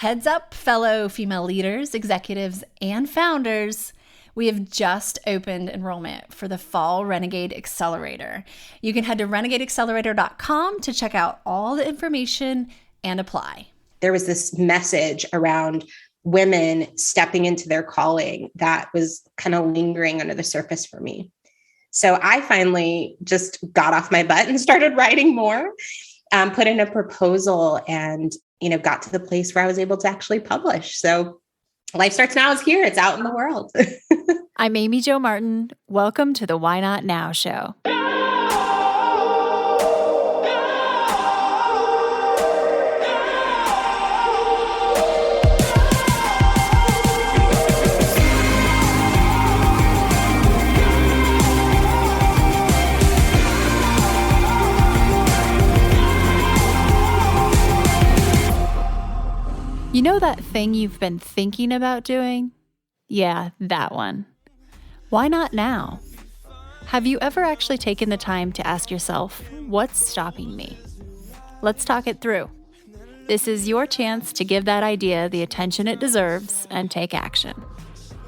Heads up, fellow female leaders, executives, and founders. We have just opened enrollment for the Fall Renegade Accelerator. You can head to renegadeaccelerator.com to check out all the information and apply. There was this message around women stepping into their calling that was kind of lingering under the surface for me. So I finally just got off my butt and started writing more, put in a proposal, and got to the place where I was able to actually publish. So Life Starts Now is here. It's out in the world. I'm Amy Jo Martin. Welcome to the Why Not Now show. You know that thing you've been thinking about doing? Yeah, that one. Why not now? Have you ever actually taken the time to ask yourself, what's stopping me? Let's talk it through. This is your chance to give that idea the attention it deserves and take action.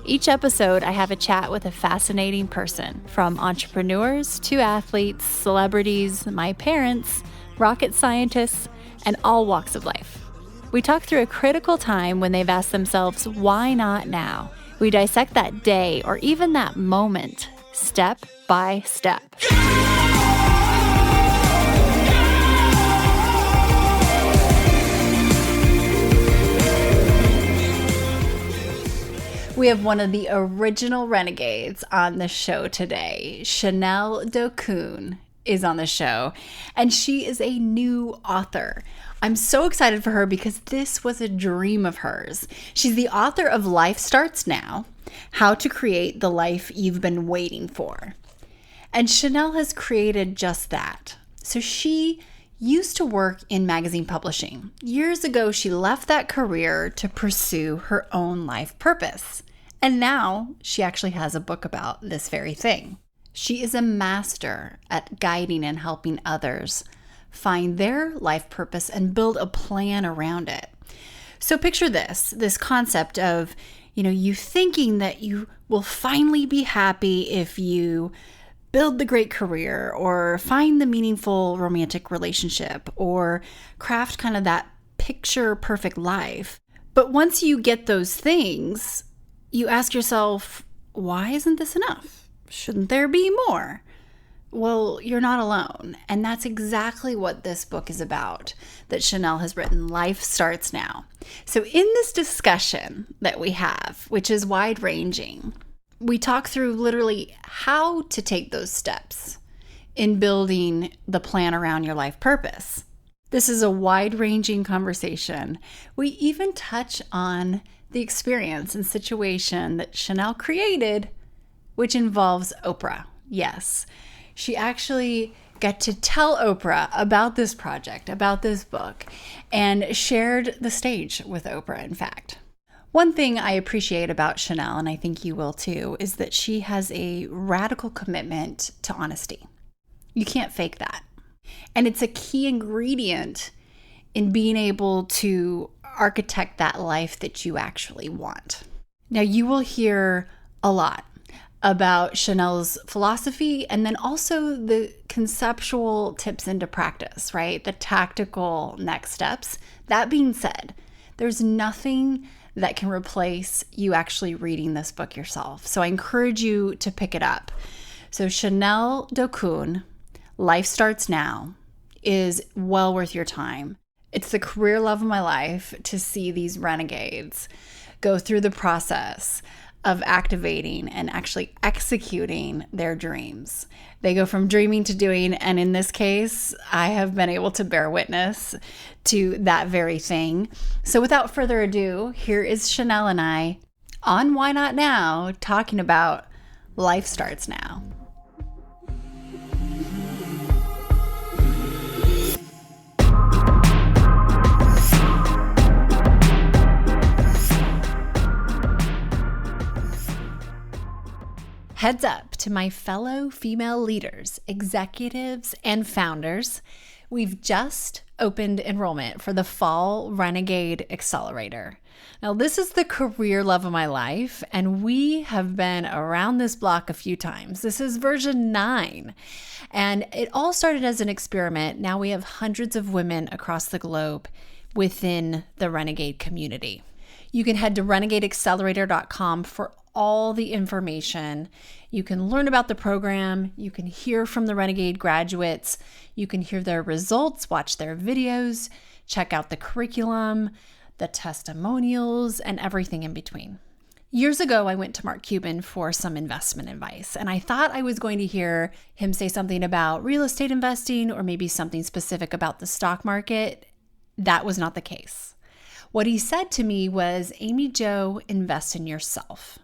Each episode, I have a chat with a fascinating person, from entrepreneurs to athletes, celebrities, my parents, rocket scientists, and all walks of life. We talk through a critical time when they've asked themselves, why not now? We dissect that day or even that moment, step by step. We have one of the original renegades on the show today. Chanel Dokun is on the show, and she is a new author. I'm so excited for her because this was a dream of hers. She's the author of Life Starts Now, How to Create the Life You've Been Waiting For. And Chanel has created just that. So she used to work in magazine publishing. Years ago, she left that career to pursue her own life purpose. And now she actually has a book about this very thing. She is a master at guiding and helping others find their life purpose and build a plan around it. So picture this concept of, you thinking that you will finally be happy if you build the great career or find the meaningful romantic relationship or craft kind of that picture perfect life. But once you get those things, you ask yourself, why isn't this enough? Shouldn't there be more? Well, you're not alone. And that's exactly what this book is about that Chanel has written, Life Starts Now. So in this discussion that we have, which is wide-ranging, we talk through literally how to take those steps in building the plan around your life purpose. This is a wide-ranging conversation. We even touch on the experience and situation that Chanel created, which involves Oprah. Yes. She actually got to tell Oprah about this project, about this book, and shared the stage with Oprah, in fact. One thing I appreciate about Chanel, and I think you will too, is that she has a radical commitment to honesty. You can't fake that. And it's a key ingredient in being able to architect that life that you actually want. Now, you will hear a lot about Chanel's philosophy and then also the conceptual tips into practice, right? The tactical next steps. That being said, there's nothing that can replace you actually reading this book yourself. So I encourage you to pick it up. So Chanel Dokun, Life Starts Now, is well worth your time. It's the career love of my life to see these renegades go through the process of activating and actually executing their dreams. They go from dreaming to doing, and in this case, I have been able to bear witness to that very thing. So without further ado, here is Chanel and I on Why Not Now, talking about Life Starts Now. Heads up to my fellow female leaders, executives, and founders. We've just opened enrollment for the Fall Renegade Accelerator. Now, this is the career love of my life, and we have been around this block a few times. This is version 9, and it all started as an experiment. Now we have hundreds of women across the globe within the Renegade community. You can head to renegadeaccelerator.com for all the information. You can learn about the program. You can hear from the Renegade graduates. You can hear their results, watch their videos, check out the curriculum, the testimonials, and everything in between. Years ago, I went to Mark Cuban for some investment advice, and I thought I was going to hear him say something about real estate investing or maybe something specific about the stock market. That was not the case. What he said to me was, Amy Jo, invest in yourself.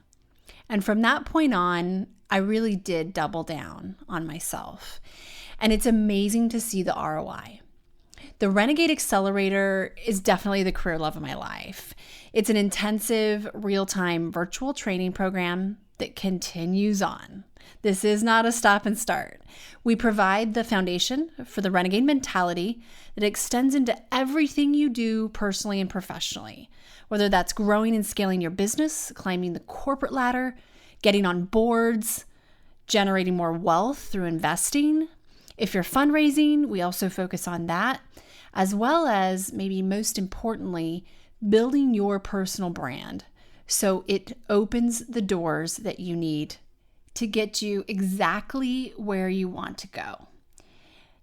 And from that point on, I really did double down on myself. And it's amazing to see the ROI. The Renegade Accelerator is definitely the career love of my life. It's an intensive, real-time virtual training program that continues on. This is not a stop and start. We provide the foundation for the Renegade mentality that extends into everything you do personally and professionally, whether that's growing and scaling your business, climbing the corporate ladder, getting on boards, generating more wealth through investing. If you're fundraising, we also focus on that, as well as, maybe most importantly, building your personal brand so it opens the doors that you need to get you exactly where you want to go.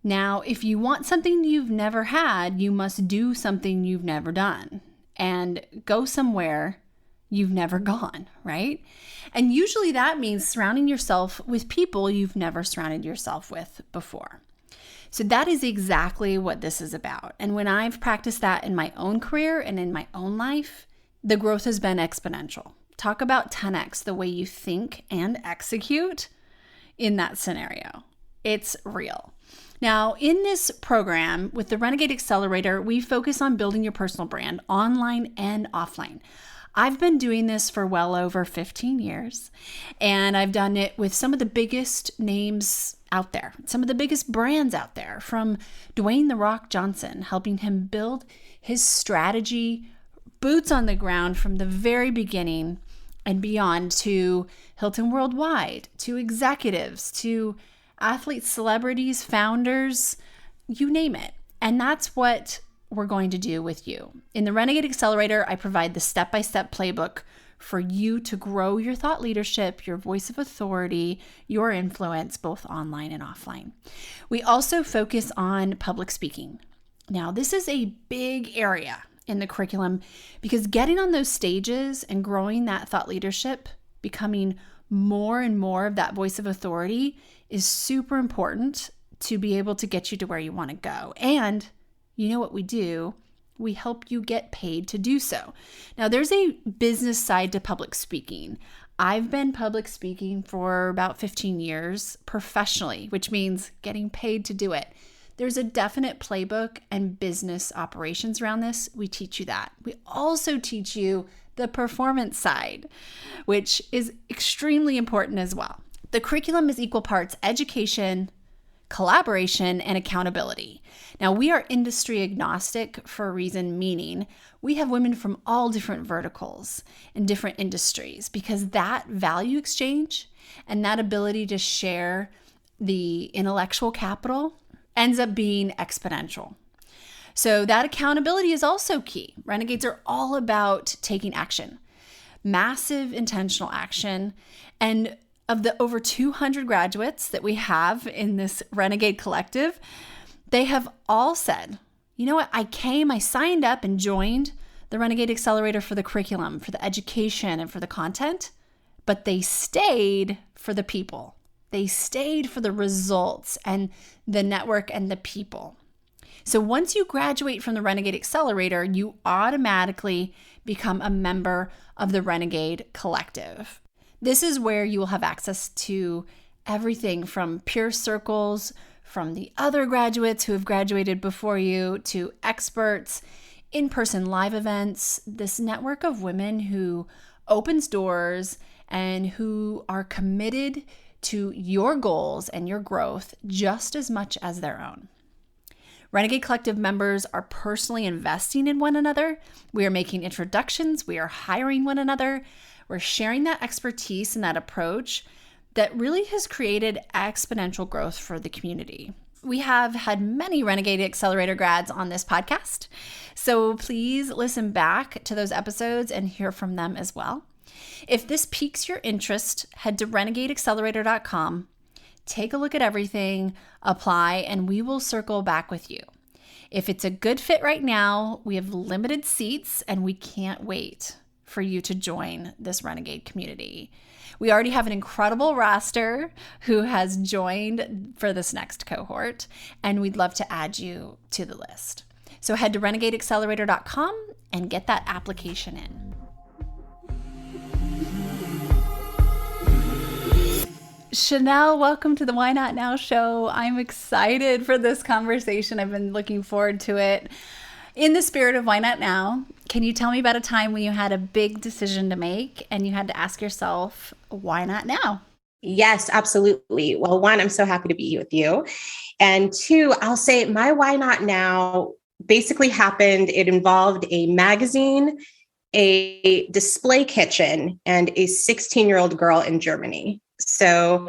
Now, if you want something you've never had, you must do something you've never done and go somewhere you've never gone, right? And usually that means surrounding yourself with people you've never surrounded yourself with before. So that is exactly what this is about. And when I've practiced that in my own career and in my own life, the growth has been exponential. Talk about 10x the way you think and execute in that scenario. It's real. Now, in this program with the Renegade Accelerator, we focus on building your personal brand online and offline. I've been doing this for well over 15 years, and I've done it with some of the biggest names out there, some of the biggest brands out there, from Dwayne "The Rock" Johnson, helping him build his strategy, boots on the ground from the very beginning and beyond, to Hilton Worldwide, to executives, to athletes, celebrities, founders, you name it. And that's what we're going to do with you. In the Renegade Accelerator, I provide the step-by-step playbook for you to grow your thought leadership, your voice of authority, your influence, both online and offline. We also focus on public speaking. Now, this is a big area in the curriculum because getting on those stages and growing that thought leadership, becoming more and more of that voice of authority, is super important to be able to get you to where you want to go. And you know what we do? We help you get paid to do so. Now, there's a business side to public speaking. I've been public speaking for about 15 years professionally, which means getting paid to do it. There's a definite playbook and business operations around this. We teach you that. We also teach you the performance side, which is extremely important as well. The curriculum is equal parts education, collaboration, and accountability. Now, we are industry agnostic for a reason, meaning we have women from all different verticals and different industries, because that value exchange and that ability to share the intellectual capital ends up being exponential. So that accountability is also key. Renegades are all about taking action, massive intentional action. And of the over 200 graduates that we have in this Renegade Collective, they have all said, you know what, I signed up and joined the Renegade Accelerator for the curriculum, for the education, and for the content, but they stayed for the people. They stayed for the results and the network and the people. So once you graduate from the Renegade Accelerator, you automatically become a member of the Renegade Collective. This is where you will have access to everything from peer circles, from the other graduates who have graduated before you, to experts, in-person live events, this network of women who opens doors and who are committed to your goals and your growth just as much as their own. Renegade Collective members are personally investing in one another. We are making introductions. We are hiring one another. We're sharing that expertise and that approach that really has created exponential growth for the community. We have had many Renegade Accelerator grads on this podcast, so please listen back to those episodes and hear from them as well. If this piques your interest, head to renegadeaccelerator.com, take a look at everything, apply, and we will circle back with you. If it's a good fit right now, we have limited seats and we can't wait for you to join this Renegade community. We already have an incredible roster who has joined for this next cohort, and we'd love to add you to the list. So head to renegadeaccelerator.com and get that application in. Chanel, welcome to the Why Not Now show. I'm excited for this conversation. I've been looking forward to it. In the spirit of Why Not Now, can you tell me about a time when you had a big decision to make and you had to ask yourself, why not now? Yes, absolutely. Well, one, I'm so happy to be with you. And two, I'll say my why not now basically happened. It involved a magazine, a display kitchen, and a 16-year-old girl in Germany. So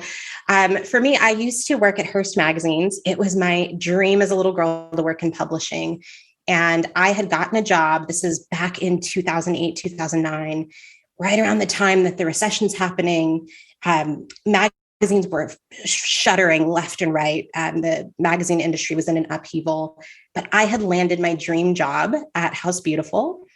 for me, I used to work at Hearst Magazines. It was my dream as a little girl to work in publishing. And I had gotten a job. This is back in 2008, 2009, right around the time that the recession's happening. Magazines were shuttering left and right. The magazine industry was in an upheaval. But I had landed my dream job at House Beautiful.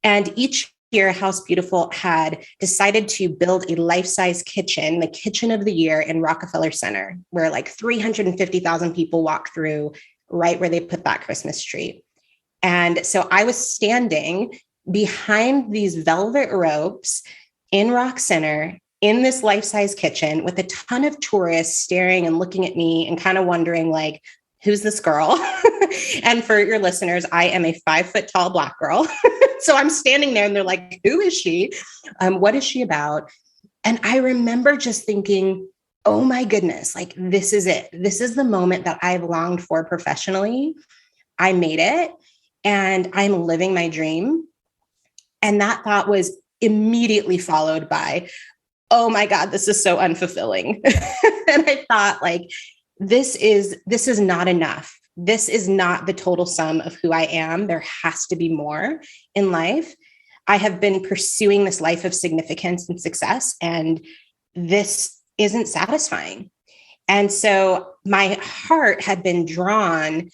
And each year, House Beautiful had decided to build a life-size kitchen, the kitchen of the year in Rockefeller Center, where like 350,000 people walk through right where they put that Christmas tree. And so I was standing behind these velvet ropes in Rock Center in this life-size kitchen with a ton of tourists staring and looking at me and kind of wondering, like, who's this girl? And for your listeners, I am a 5-foot-tall Black girl. So I'm standing there and they're like, who is she? What is she about? And I remember just thinking, oh my goodness, like, this is it. This is the moment that I've longed for professionally. I made it. And I'm living my dream. And that thought was immediately followed by, oh my God, this is so unfulfilling. And I thought, like, this is not enough. This is not the total sum of who I am. There has to be more in life. I have been pursuing this life of significance and success, and this isn't satisfying. And so my heart had been drawn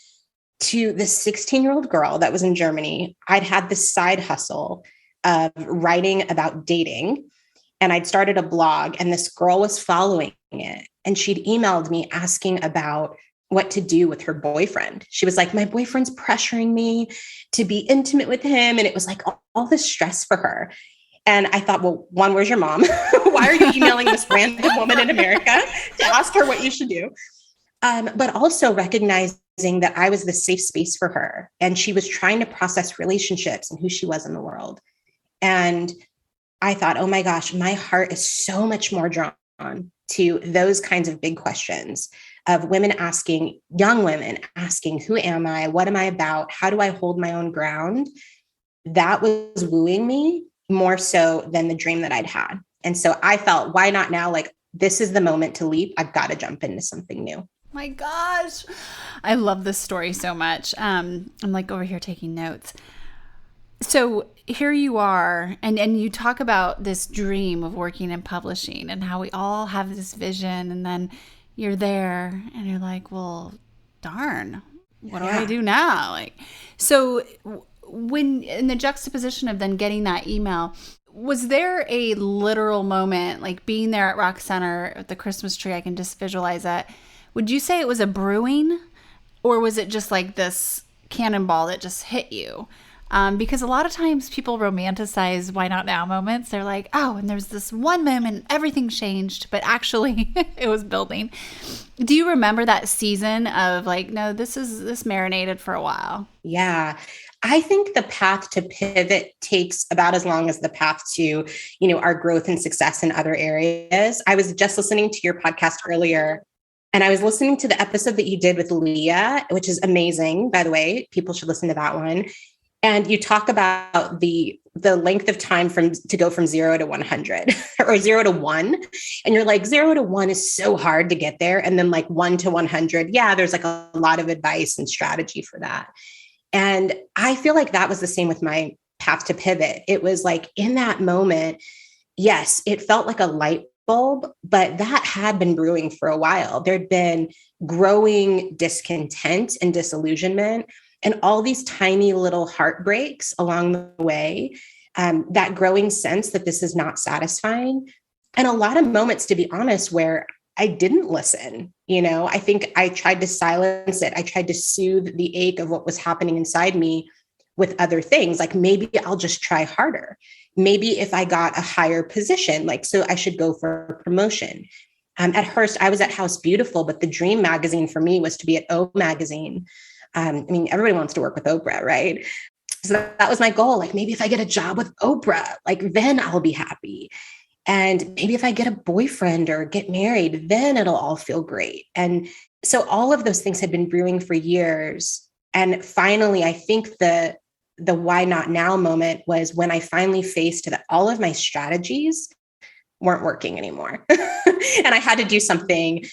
to this 16-year-old girl that was in Germany. I'd had this side hustle of writing about dating, and I'd started a blog, and this girl was following it. And she'd emailed me asking about what to do with her boyfriend. She was like, my boyfriend's pressuring me to be intimate with him. And it was like all this stress for her. And I thought, well, one, where's your mom? Why are you emailing this random woman in America to ask her what you should do? But also recognizing that I was the safe space for her. And she was trying to process relationships and who she was in the world. And I thought, oh my gosh, my heart is so much more drawn to those kinds of big questions of women asking, young women asking, who am I? What am I about? How do I hold my own ground? That was wooing me more so than the dream that I'd had. And so I felt, why not now? Like, this is the moment to leap. I've got to jump into something new. My gosh, I love this story so much. I'm like over here taking notes. So here you are, and you talk about this dream of working in publishing and how we all have this vision, and then you're there and you're like, well, darn, what do I do now? Like, so when in the juxtaposition of then getting that email, was there a literal moment, like being there at Rock Center at the Christmas tree? I can just visualize that. Would you say it was a brewing, or was it just like this cannonball that just hit you? Because a lot of times people romanticize why not now moments. They're like, oh, and there's this one moment, everything changed, but actually it was building. Do you remember that season of like, no, this marinated for a while? Yeah. I think the path to pivot takes about as long as the path to, our growth and success in other areas. I was just listening to your podcast earlier. And I was listening to the episode that you did with Leah, which is amazing, by the way. People should listen to that one. And you talk about the length of time to go from 0 to 100 or 0 to 1. And you're like, 0 to 1 is so hard to get there. And then like 1 to 100, yeah, there's like a lot of advice and strategy for that. And I feel like that was the same with my path to pivot. It was like in that moment, yes, it felt like a light bulb, but that had been brewing for a while. There'd been growing discontent and disillusionment and all these tiny little heartbreaks along the way, that growing sense that this is not satisfying. And a lot of moments, to be honest, where I didn't listen. I think I tried to silence it. I tried to soothe the ache of what was happening inside me with other things. Like maybe I'll just try harder. Maybe if I got a higher position, so I should go for a promotion. At first, I was at House Beautiful, but the dream magazine for me was to be at O Magazine. Everybody wants to work with Oprah, right? So that was my goal. Like maybe if I get a job with Oprah, then I'll be happy. And maybe if I get a boyfriend or get married, then it'll all feel great. And so all of those things had been brewing for years. And finally, I think the why not now moment was when I finally faced that all of my strategies weren't working anymore. And I had to do something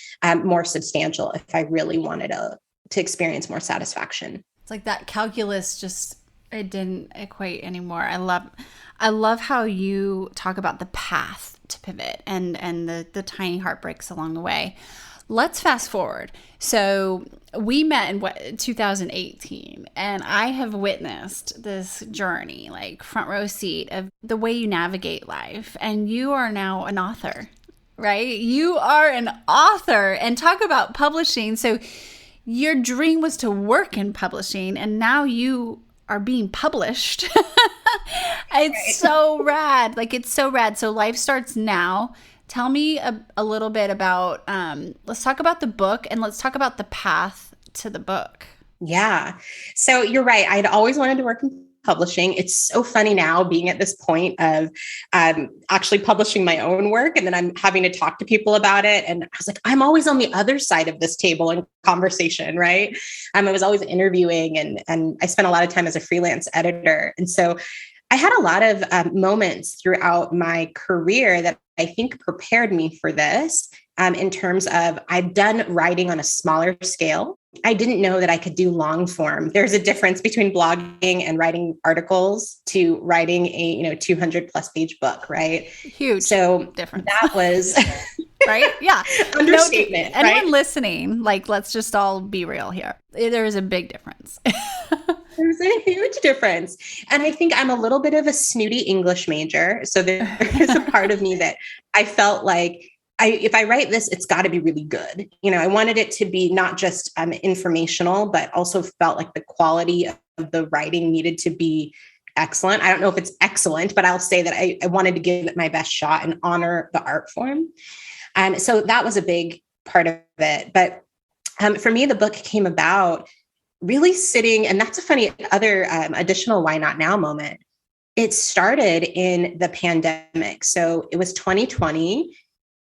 more substantial if I really wanted to experience more satisfaction. It's like that calculus it didn't equate anymore. I love how you talk about the path to pivot and the tiny heartbreaks along the way. Let's fast forward. So we met in 2018, and I have witnessed this journey, like front row seat of the way you navigate life. And you are now an author, right? You are an author, and talk about publishing. So your dream was to work in publishing, and now you are being published. It's so rad. It's so rad. So life starts now. Tell me a little bit about, let's talk about the book, and let's talk about the path to the book. Yeah. So you're right. I'd always wanted to work in publishing. It's so funny now being at this point of actually publishing my own work. And then I'm having to talk to people about it. And I was like, I'm always on the other side of this table in conversation, right? I was always interviewing, and I spent a lot of time as a freelance editor. And so I had a lot of moments throughout my career that I think prepared me for this, in terms of I've done writing on a smaller scale. I didn't know that I could do long form. There's a difference between blogging and writing articles to writing a 200 plus page book, right? Huge. So difference. That was right. Yeah. Understatement. Anyone right? listening, let's just all be real here. There is a big difference. There's a huge difference. And I think I'm a little bit of a snooty English major. So there is a part of me that I felt like if I write this, it's got to be really good. I wanted it to be not just informational, but also felt like the quality of the writing needed to be excellent. I don't know if it's excellent, but I'll say that I wanted to give it my best shot and honor the art form. And so that was a big part of it. But for me, the book came about really sitting, and that's a funny other additional why not now moment. It started in the pandemic. So it was 2020.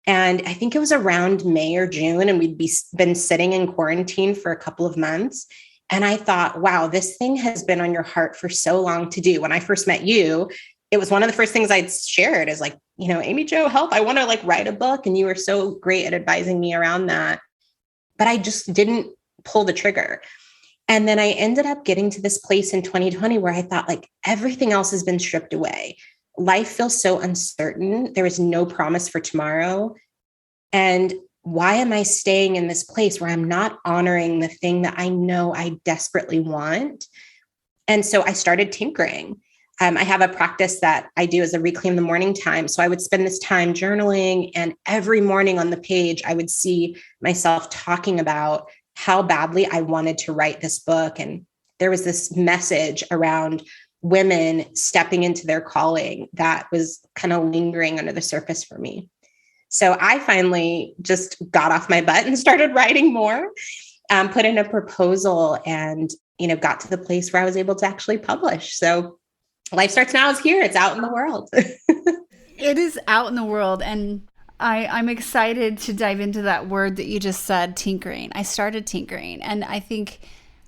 And I think it was around May or June, and we'd been sitting in quarantine for a couple of months. And I thought, wow, this thing has been on your heart for so long to do. When I first met you, it was one of the first things I'd shared is Amy Jo, help. I want to write a book. And you were so great at advising me around that. But I just didn't pull the trigger. And then I ended up getting to this place in 2020 where I thought everything else has been stripped away. Life feels so uncertain. There is no promise for tomorrow. And why am I staying in this place where I'm not honoring the thing that I know I desperately want? And so I started tinkering. I have a practice that I do as a reclaim the morning time. So I would spend this time journaling, and every morning on the page, I would see myself talking about how badly I wanted to write this book. And there was this message around women stepping into their calling that was kind of lingering under the surface for me. So I finally just got off my butt and started writing more, put in a proposal, and, got to the place where I was able to actually publish. So Life Starts Now is here. It's out in the world. It is out in the world. And I'm excited to dive into that word that you just said, tinkering. I started tinkering, and I think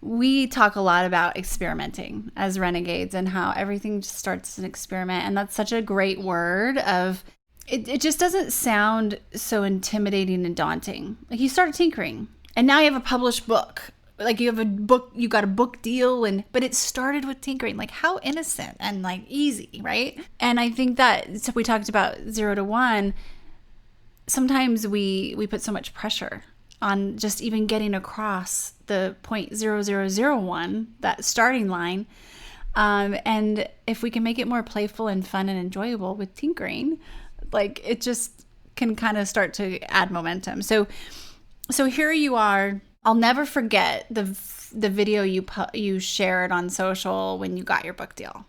we talk a lot about experimenting as renegades and how everything just starts as an experiment. And that's such a great word of it just doesn't sound so intimidating and daunting. Like you started tinkering and now you have a published book. Like you have a book, you got a book deal, but it started with tinkering. Like how innocent and like easy, right? And I think that, so we talked about 0 to 1. Sometimes we put so much pressure on just even getting across the 0.0001, that starting line. And if we can make it more playful and fun and enjoyable with tinkering, like it just can kind of start to add momentum. So here you are. I'll never forget the video you shared on social when you got your book deal.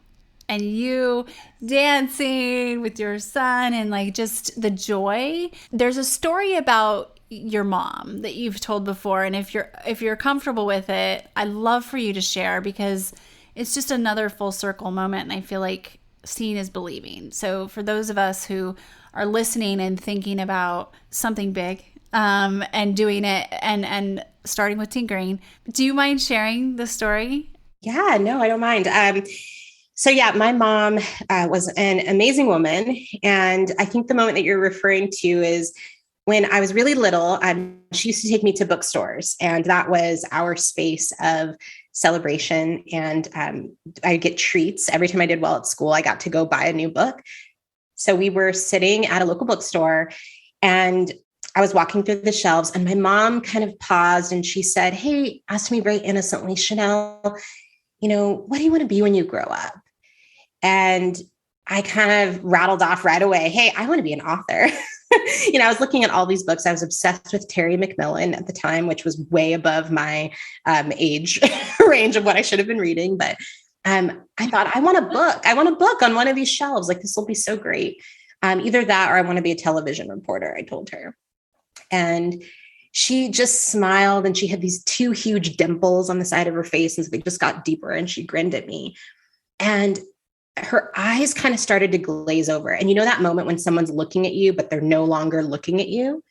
And you dancing with your son and like just the joy. There's a story about your mom that you've told before, and if you're comfortable with it, I'd love for you to share, because it's just another full circle moment, and I feel like seeing is believing. So for those of us who are listening and thinking about something big and doing it and starting with tinkering, do you mind sharing the story? Yeah, no, I don't mind. So yeah, my mom was an amazing woman. And I think the moment that you're referring to is when I was really little, she used to take me to bookstores, and that was our space of celebration. And I'd get treats every time I did well at school. I got to go buy a new book. So we were sitting at a local bookstore, and I was walking through the shelves, and my mom kind of paused and she said, "Hey," asked me very innocently, "Chanel, what do you want to be when you grow up?" And I kind of rattled off right away, "Hey, I want to be an author." I was looking at all these books. I was obsessed with Terry McMillan at the time, which was way above my age range of what I should have been reading. But I thought, I want a book. I want a book on one of these shelves. Like, this will be so great. Either that or I want to be a television reporter, I told her. And she just smiled, and she had these 2 huge dimples on the side of her face. And so they just got deeper, and she grinned at me. And her eyes kind of started to glaze over. And that moment when someone's looking at you, but they're no longer looking at you.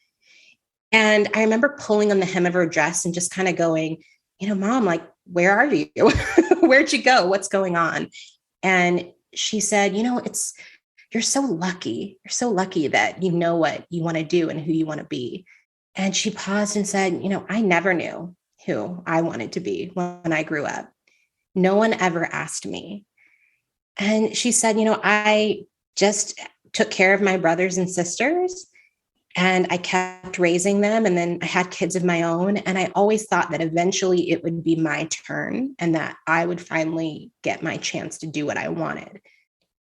And I remember pulling on the hem of her dress and just kind of going, "Mom, like, where are you? Where'd you go? What's going on?" And she said, "You're so lucky. You're so lucky that you know what you want to do and who you want to be." And she paused and said, "I never knew who I wanted to be when I grew up. No one ever asked me." And she said, "I just took care of my brothers and sisters, and I kept raising them. And then I had kids of my own. And I always thought that eventually it would be my turn and that I would finally get my chance to do what I wanted.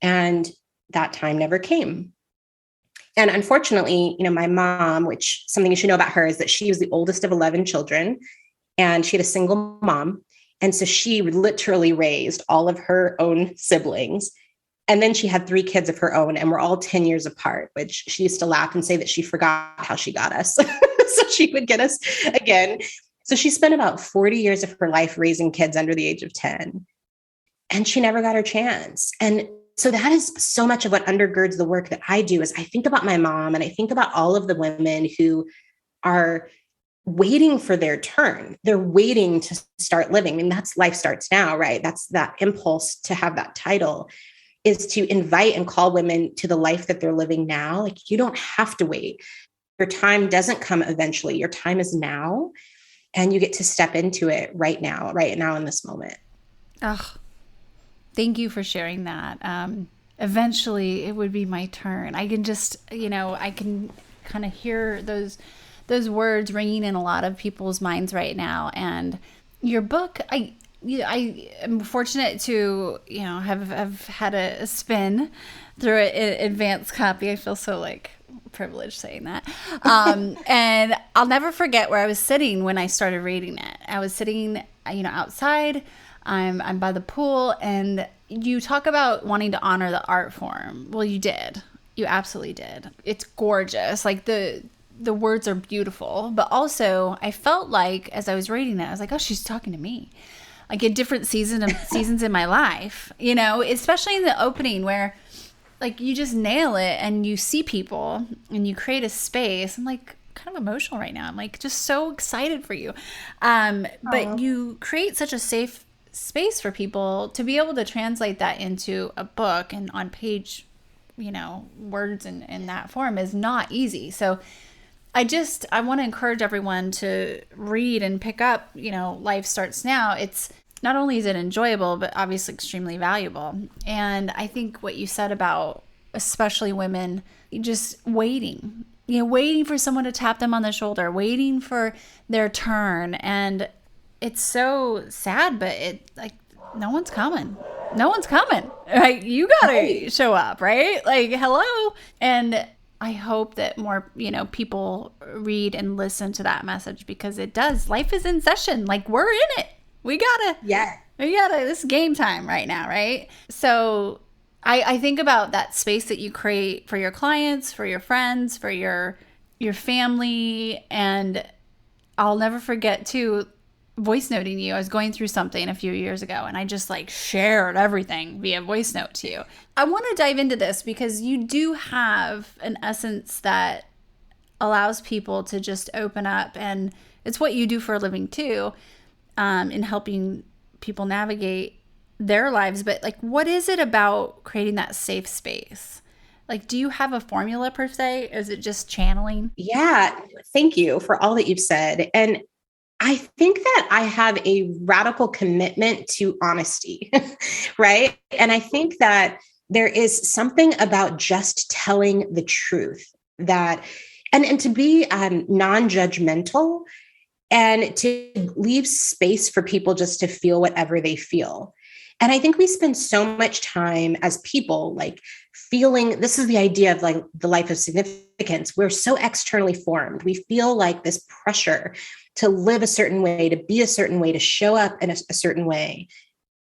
And that time never came." And unfortunately, my mom, which something you should know about her is that she was the oldest of 11 children, and she had a single mom. And so she literally raised all of her own siblings. And then she had 3 kids of her own, and we're all 10 years apart, which she used to laugh and say that she forgot how she got us. So she would get us again. So she spent about 40 years of her life raising kids under the age of 10, and she never got her chance. And so that is so much of what undergirds the work that I do. Is I think about my mom, and I think about all of the women who are waiting for their turn. They're waiting to start living. I mean, that's Life Starts Now, right? That's that impulse to have that title, is to invite and call women to the life that they're living now. Like, you don't have to wait. Your time doesn't come eventually. Your time is now, and you get to step into it right now in this moment. Oh, thank you for sharing that. Eventually it would be my turn. I can just, I can kind of hear those words ringing in a lot of people's minds right now. And your book, I am fortunate to, have had a spin through an advanced copy. I feel so privileged saying that. And I'll never forget where I was sitting when I started reading it. I was sitting, outside. I'm by the pool, and you talk about wanting to honor the art form. Well, you did. You absolutely did. It's gorgeous. Like the words are beautiful, but also I felt like as I was reading it, I was like, oh, she's talking to me. Like in different seasons in my life, especially in the opening where like you just nail it and you see people and you create a space. I'm like kind of emotional right now. I'm like just so excited for you. But you create such a safe space for people to be able to translate that into a book and on page, words in that form is not easy. So I want to encourage everyone to read and pick up, Life Starts Now. It's not only is it enjoyable, but obviously extremely valuable. And I think what you said about especially women, just waiting for someone to tap them on the shoulder, waiting for their turn. And it's so sad, but no one's coming. No one's coming. Right? You gotta show up, right? Like, hello. And I hope that more, people read and listen to that message because it does. Life is in session. Like, we're in it. We gotta, this is game time right now, right? So I think about that space that you create for your clients, for your friends, for your family. And I'll never forget too, voice noting you. I was going through something a few years ago and I just shared everything via voice note to you. I want to dive into this because you do have an essence that allows people to just open up, and it's what you do for a living too. In helping people navigate their lives. But what is it about creating that safe space? Do you have a formula per se? Is it just channeling? Yeah. Thank you for all that you've said. And I think that I have a radical commitment to honesty, right? And I think that there is something about just telling the truth and to be non-judgmental, and to leave space for people just to feel whatever they feel. And I think we spend so much time as people, feeling, this is the idea of the life of significance. We're so externally formed. We feel this pressure to live a certain way, to be a certain way, to show up in a certain way.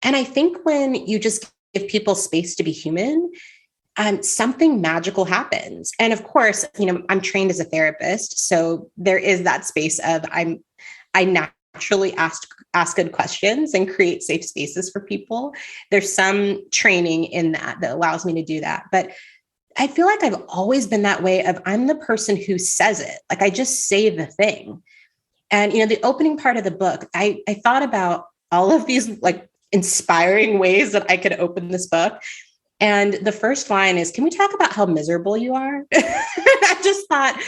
And I think when you just give people space to be human, something magical happens. And of course, I'm trained as a therapist. So there is that space of I naturally ask good questions and create safe spaces for people. There's some training in that allows me to do that. But I feel like I've always been that way of I'm the person who says it. I just say the thing. And, the opening part of the book, I thought about all of these inspiring ways that I could open this book. And the first line is, can we talk about how miserable you are? I just thought,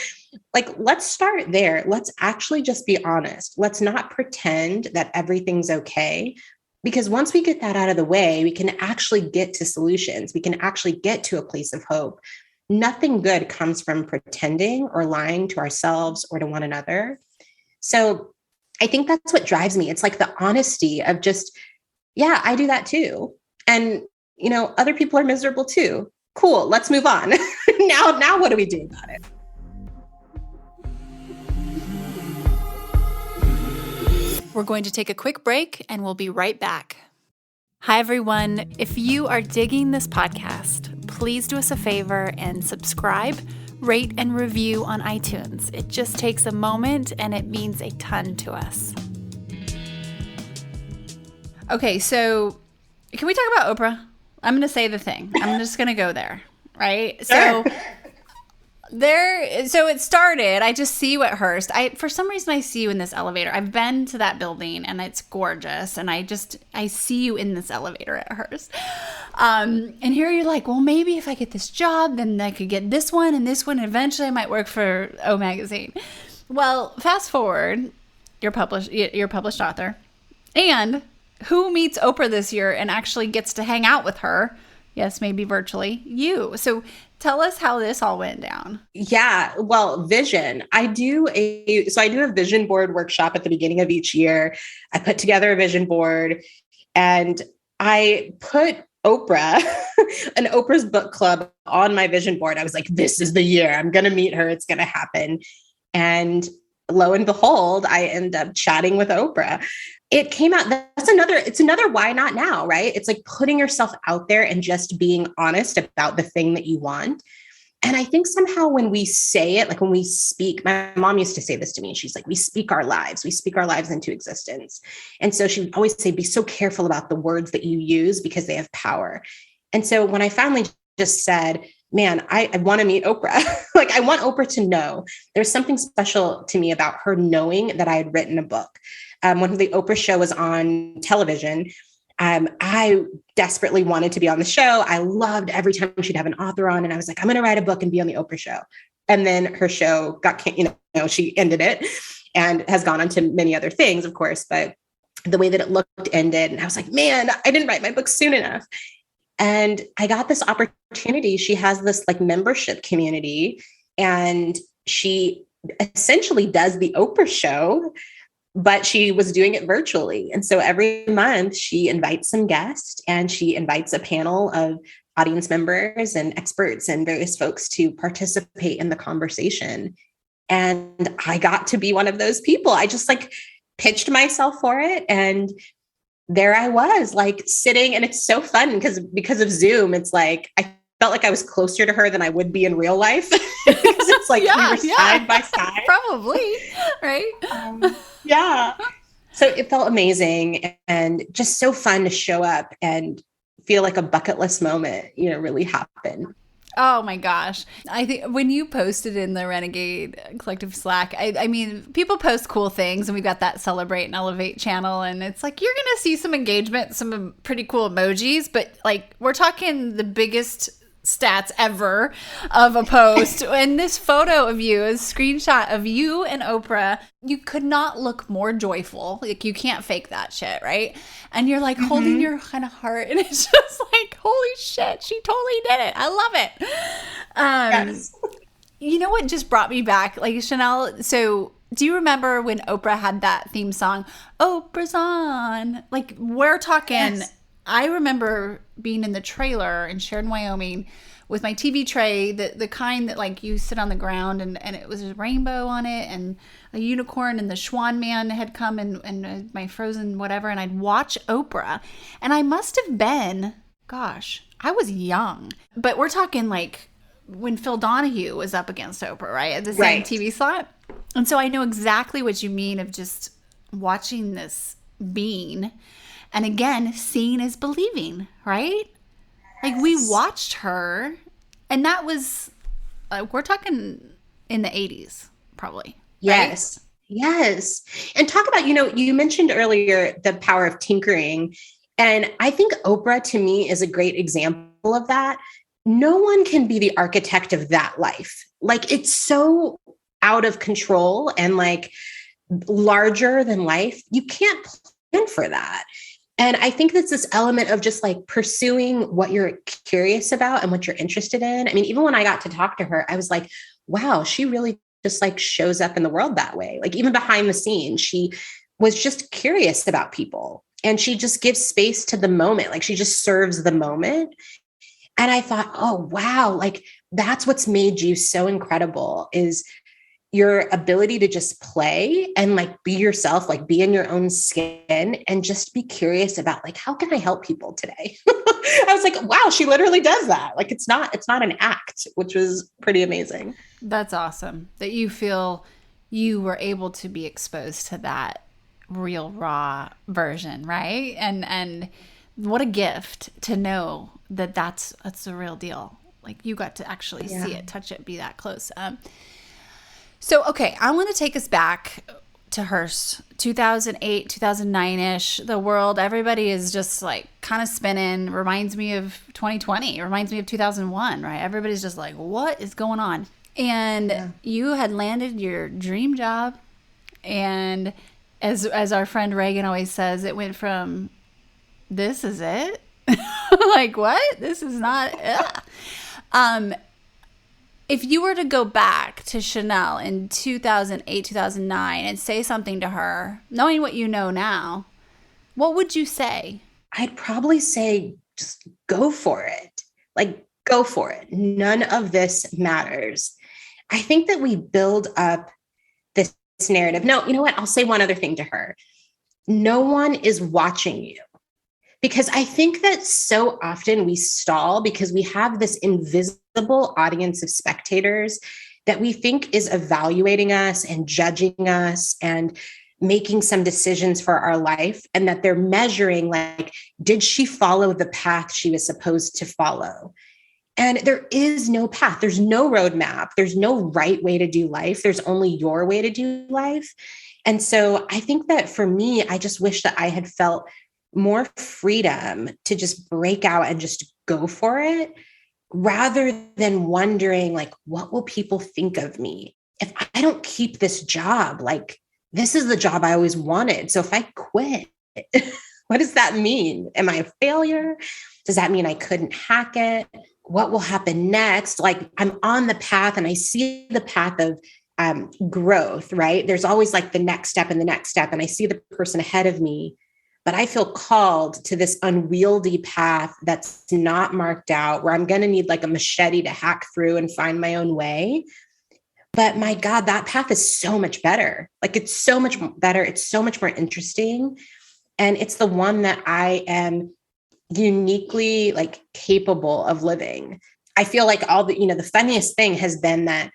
let's start there. Let's actually just be honest. Let's not pretend that everything's okay. Because once we get that out of the way, we can actually get to solutions. We can actually get to a place of hope. Nothing good comes from pretending or lying to ourselves or to one another. So I think that's what drives me. It's the honesty of just, yeah, I do that too. And other people are miserable too. Cool. Let's move on. Now what do we do about it? We're going to take a quick break and we'll be right back. Hi, everyone. If you are digging this podcast, please do us a favor and subscribe, rate, and review on iTunes. It just takes a moment and it means a ton to us. Okay, so can we talk about Oprah? I'm going to say the thing. I'm just going to go there, right? So it started, I just see you at Hearst. For some reason, I see you in this elevator. I've been to that building and it's gorgeous. And I see you in this elevator at Hearst. And here you're like, well, maybe if I get this job, then I could get this one. And eventually I might work for O Magazine. Well, fast forward, you're a published author. And who meets Oprah this year and actually gets to hang out with her? Yes, maybe virtually. You. So tell us how this all went down. Yeah, well, vision. I do a vision board workshop at the beginning of each year. I put together a vision board and I put Oprah and Oprah's book club on my vision board. I was like, this is the year. I'm going to meet her. It's going to happen. And lo and behold, I end up chatting with Oprah. It came out, it's another why not now, right? It's putting yourself out there and just being honest about the thing that you want. And I think somehow when we say it, when we speak, my mom used to say this to me. She's like, we speak our lives into existence. And so she would always say, be so careful about the words that you use because they have power. And so when I finally just said, man, I want to meet Oprah. Like, I want Oprah to know there's something special to me about her knowing that I had written a book. When the Oprah show was on television, I desperately wanted to be on the show. I loved every time she'd have an author on, and I was like, I'm going to write a book and be on the Oprah show. And then her show got, she ended it and has gone on to many other things, of course, but the way that it looked ended. And I was like, man, I didn't write my book soon enough. And I got this opportunity. She has this like membership community, and she essentially does the Oprah show, but she was doing it virtually. And so every month she invites some guests, and she invites a panel of audience members and experts and various folks to participate in the conversation. And I got to be one of those people. I just like pitched myself for it. And there I was like sitting, and it's so fun because of Zoom, it's like, I felt like I was closer to her than I would be in real life. Because it's like we were side by side. Probably, right? Yeah. So it felt amazing and just so fun to show up and feel like a bucket list moment, really happened. Oh my gosh. I think when you posted in the Renegade Collective Slack, I mean, people post cool things, and we've got that Celebrate and Elevate channel, and it's like, you're going to see some engagement, some pretty cool emojis, but like, we're talking the biggest stats ever of a post. And this photo of you is a screenshot of you and Oprah. You could not look more joyful. Like, you can't fake that shit, right? And you're like holding your kind of heart, and it's just like, holy shit, she totally did it. I love it. Yes. You know what just brought me back? Like, Chanel, so do you remember when Oprah had that theme song, Oprah's On? Like, we're talking... Yes. I remember being in the trailer in Sheridan, Wyoming with my TV tray, the kind that like you sit on the ground and it was a rainbow on it and a unicorn, and the Schwan man had come and my frozen whatever, and I'd watch Oprah. And I must have been, gosh, I was young. But we're talking like when Phil Donahue was up against Oprah, right? At the same TV slot. And so I know exactly what you mean of just watching this being. And again, seeing is believing, right? Like, we watched her, and that was, we're talking in the 80s, probably. Yes. Right? Yes. And talk about, you mentioned earlier the power of tinkering. And I think Oprah, to me, is a great example of that. No one can be the architect of that life. Like, it's so out of control and like larger than life. You can't plan for that. And I think that's this element of just like pursuing what you're curious about and what you're interested in. I mean, even when I got to talk to her, I was like, wow, she really just like shows up in the world that way. Like, even behind the scenes, she was just curious about people, and she just gives space to the moment. Like, she just serves the moment. And I thought, oh, wow, like that's what's made you so incredible, is your ability to just play and like be yourself, like be in your own skin and just be curious about like, how can I help people today? I was like, wow, she literally does that. Like, it's not an act, which was pretty amazing. That's awesome that you feel you were able to be exposed to that real raw version, right? And what a gift to know that that's the real deal. Like, you got to actually see it, touch it, be that close. So, okay, I want to take us back to Hearst, 2008, 2009-ish. The world, everybody is just like kind of spinning. Reminds me of 2020. Reminds me of 2001, right? Everybody's just like, what is going on? And you had landed your dream job. And as our friend Reagan always says, it went from, this is it? Like, what? This is not it? If you were to go back to Chanel in 2008, 2009 and say something to her, knowing what you know now, what would you say? I'd probably say, just go for it. Like, go for it. None of this matters. I think that we build up this narrative. No, you know what? I'll say one other thing to her. No one is watching you. Because I think that so often we stall because we have this invisible audience of spectators that we think is evaluating us and judging us and making some decisions for our life, and that they're measuring, like, did she follow the path she was supposed to follow? And there is no path. There's no roadmap. There's no right way to do life. There's only your way to do life. And so I think that for me, I just wish that I had felt more freedom to just break out and just go for it, rather than wondering, like, what will people think of me if I don't keep this job? Like, this is the job I always wanted. So if I quit, what does that mean? Am I a failure? Does that mean I couldn't hack it? What will happen next? Like, I'm on the path and I see the path of growth, right? There's always like the next step and the next step. And I see the person ahead of me, but I feel called to this unwieldy path that's not marked out, where I'm going to need like a machete to hack through and find my own way. But my God, that path is so much better. Like, it's so much better. It's so much more interesting. And it's the one that I am uniquely like capable of living. I feel like the funniest thing has been that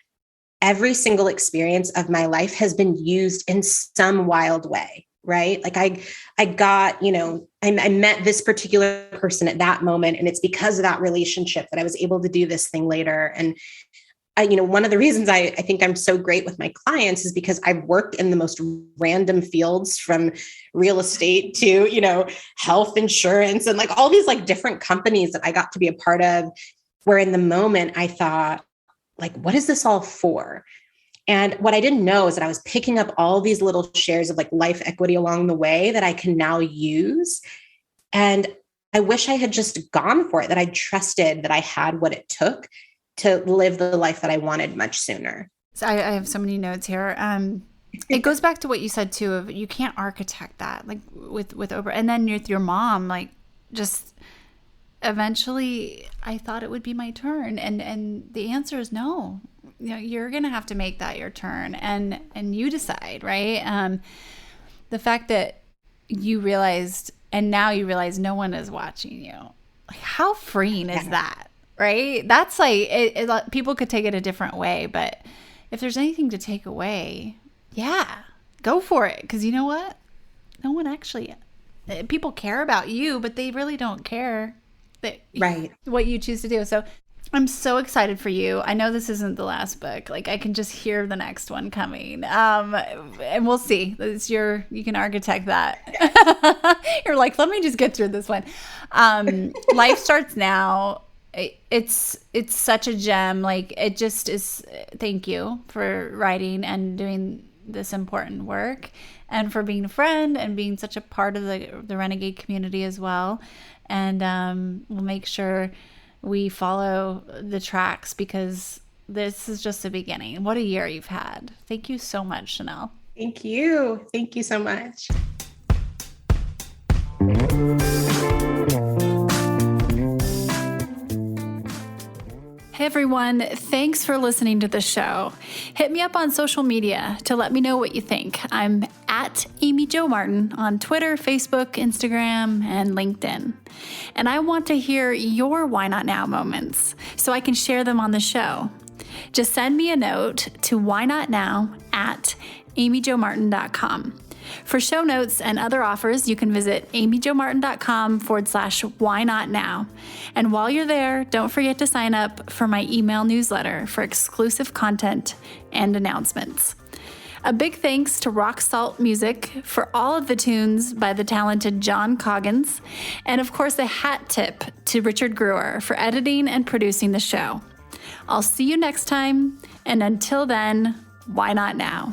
every single experience of my life has been used in some wild way, right? Like I got, I met this particular person at that moment, and it's because of that relationship that I was able to do this thing later. And one of the reasons I think I'm so great with my clients is because I've worked in the most random fields, from real estate to, health insurance, and like all these like different companies that I got to be a part of, where in the moment I thought, like, what is this all for? And what I didn't know is that I was picking up all these little shares of like life equity along the way that I can now use. And I wish I had just gone for it, that I trusted that I had what it took to live the life that I wanted much sooner. So I have so many notes here. It goes back to what you said too, of you can't architect that, like with Oprah, and then with your mom, like, just eventually I thought it would be my turn. And the answer is no. You're going to have to make that your turn, and you decide, right? The fact that you realized, and now you realize no one is watching you. Like, how freeing is that? Right? That's like, people could take it a different way, but if there's anything to take away, yeah, go for it. Because you know what? No one actually, people care about you, but they really don't care what you choose to do. So I'm so excited for you. I know this isn't the last book. Like, I can just hear the next one coming. And we'll see. You can architect that. You're like, let me just get through this one. Life Starts Now. It's such a gem. Like, it just is. Thank you for writing and doing this important work, and for being a friend and being such a part of the Renegade community as well. And we'll make sure we follow the tracks, because this is just the beginning. What a year you've had. Thank you so much, Chanel. Thank you. Thank you so much. Hey everyone, thanks for listening to the show. Hit me up on social media to let me know what you think. I'm at Amy Jo Martin on Twitter, Facebook, Instagram, and LinkedIn. And I want to hear your Why Not Now moments so I can share them on the show. Just send me a note to whynotnow@amyjomartin.com. For show notes and other offers, you can visit amyjomartin.com/whynotnow. And while you're there, don't forget to sign up for my email newsletter for exclusive content and announcements. A big thanks to Rock Salt Music for all of the tunes by the talented John Coggins. And of course, a hat tip to Richard Brewer for editing and producing the show. I'll see you next time. And until then, why not now?